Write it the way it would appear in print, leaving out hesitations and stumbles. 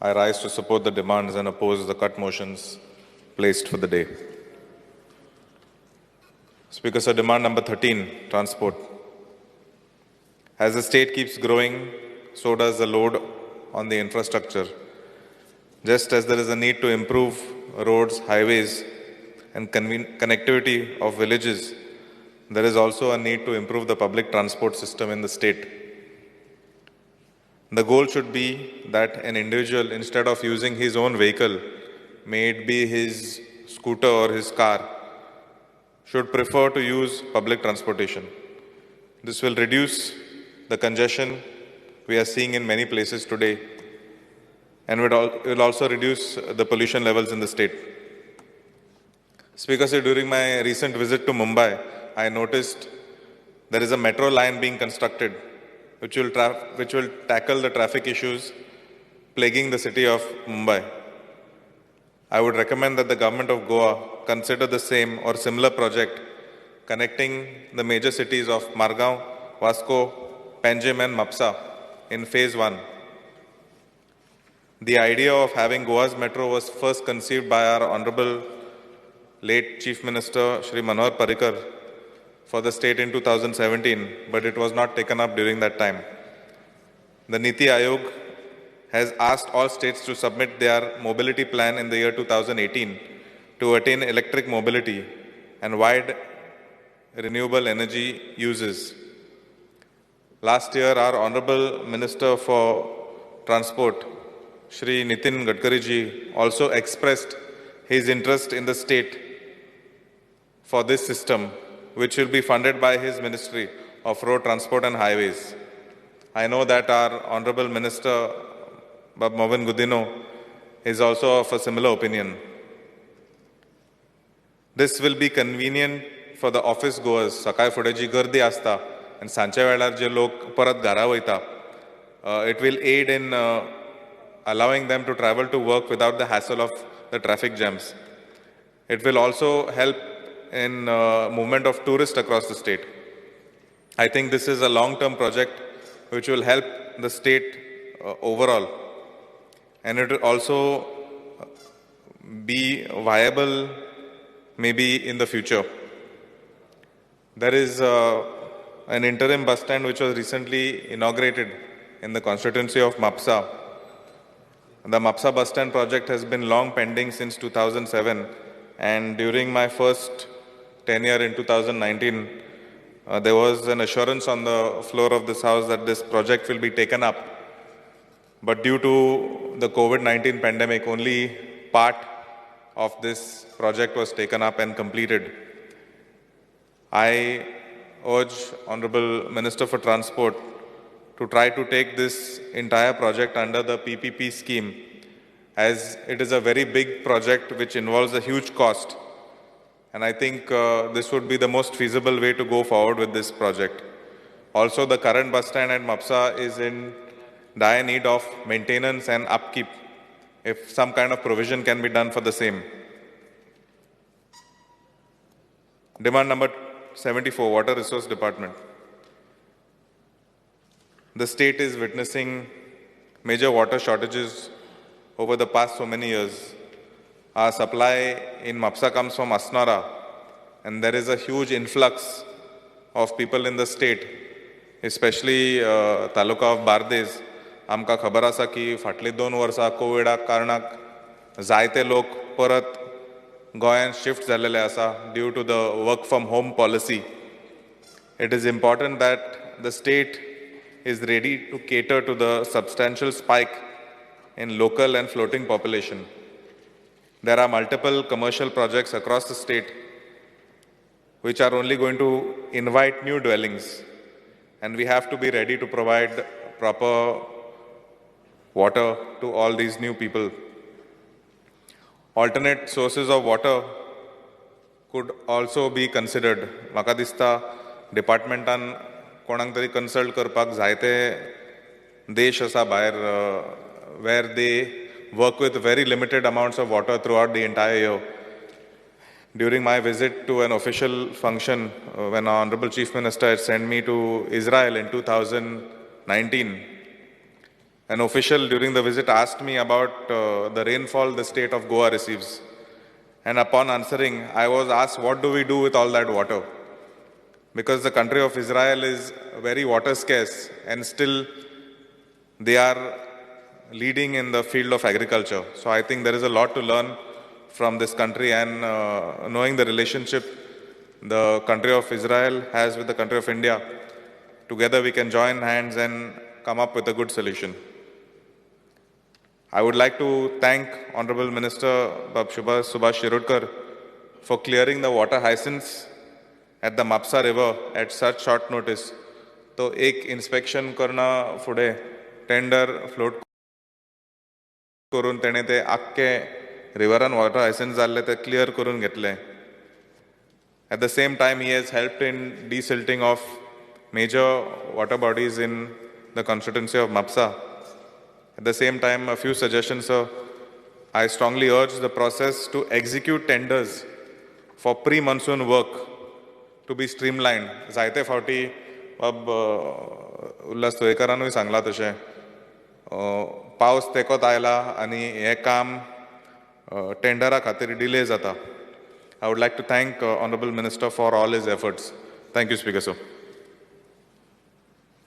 I rise to support the demands and oppose the cut motions placed for the day. Speaker, sir, demand number 13, transport. As the state keeps growing, so does the load on the infrastructure. Just as there is a need to improve roads, highways, and connectivity of villages, there is also a need to improve the public transport system in the state. The goal should be that an individual, instead of using his own vehicle, may it be his scooter or his car, should prefer to use public transportation. This will reduce the congestion we are seeing in many places today, and will also reduce the pollution levels in the state. Speaker, sir, during my recent visit to Mumbai, I noticed there is a metro line being constructed which will tackle the traffic issues plaguing the city of Mumbai. I would recommend that the government of Goa consider the same or similar project connecting the major cities of Margao, Vasco, Panjim and Mapusa in phase 1. The idea of having Goa's metro was first conceived by our Honorable late Chief Minister Shri Manohar Parrikar for the state in 2017, but it was not taken up during that time. The Niti Aayog has asked all states to submit their mobility plan in the year 2018 to attain electric mobility and wide renewable energy uses. Last year, our Honorable Minister for Transport, Shri Nitin Gadkari ji, also expressed his interest in the state for this system, which will be funded by his Ministry of Road Transport and Highways. I know that our Honorable Minister, Bab Mohan Gudino, is also of a similar opinion. This will be convenient for the office goers. Sakai fudeji गर्दी असता and सांच्या वेळार जे लोक परत घरा वयता. It will aid in allowing them to travel to work without the hassle of the traffic jams. It will also help in movement of tourists across the state. I think this is a long-term project which will help the state overall, and it will also be viable maybe in the future. There is an interim bus stand which was recently inaugurated in the constituency of Mapusa. The Mapusa bus stand project has been long pending since 2007, and during my first tenure in 2019, there was an assurance on the floor of this house that this project will be taken up. But due to the COVID-19 pandemic, only part of this project was taken up and completed. I urge Honorable Minister for Transport to try to take this entire project under the PPP scheme, as it is a very big project which involves a huge cost. And I think this would be the most feasible way to go forward with this project. Also, the current bus stand at Mapusa is in dire need of maintenance and upkeep, if some kind of provision can be done for the same. Demand number 74, Water Resource Department. The state is witnessing major water shortages over the past so many years. Our supply in Mapusa comes from Asnara, and there is a huge influx of people in the state, especially Taluka of Bardes. आमकां खबर आसा की फाटलीं 2 वर्सां कोविडा कारणाक जायते लोक परत गोंयांत शिफ्ट जाल्ले आसा due to the work from home policy. It is important that the state is ready to cater to the substantial spike in local and floating population. There are multiple commercial projects across the state which are only going to invite new dwellings, and we have to be ready to provide proper water to all these new people. Alternate sources of water could also be considered. म्हाका दिसता डिपार्टमेंटान कोणाक तरी consult करपाक जायते देश आसा भायर where they work with very limited amounts of water throughout the entire year. During my visit to an official function, when our Honorable Chief Minister had sent me to Israel in 2019, an official during the visit asked me about the rainfall the state of Goa receives. And upon answering, I was asked, what do we do with all that water? Because the country of Israel is very water scarce and still they are leading in the field of agriculture. So I think there is a lot to learn from this country, and knowing the relationship the country of Israel has with the country of India, together we can join hands and come up with a good solution. I would like to thank Honorable Minister Subhash Shirudkar for clearing the water hyacinths at the Mapusa river at such short notice. तो एक inspection करना फुडे tender float करून तेणे ते आख्खे riveran water hyacinths जाल्ले ते clear करून घेतले. At the same time, he has helped in desilting of major water bodies in the constituency of Mapusa. At the same time, a few suggestions, sir. I strongly urge the process to execute tenders for pre-monsoon work to be streamlined. जायते फावटी उल्हास तुयेकरानूय सांगला तशें पावस तेकोत आयला आनी हें काम टेंडरा खातीर delay जाता. I would like to thank Honorable Minister for all his efforts. Thank you, Speaker, sir.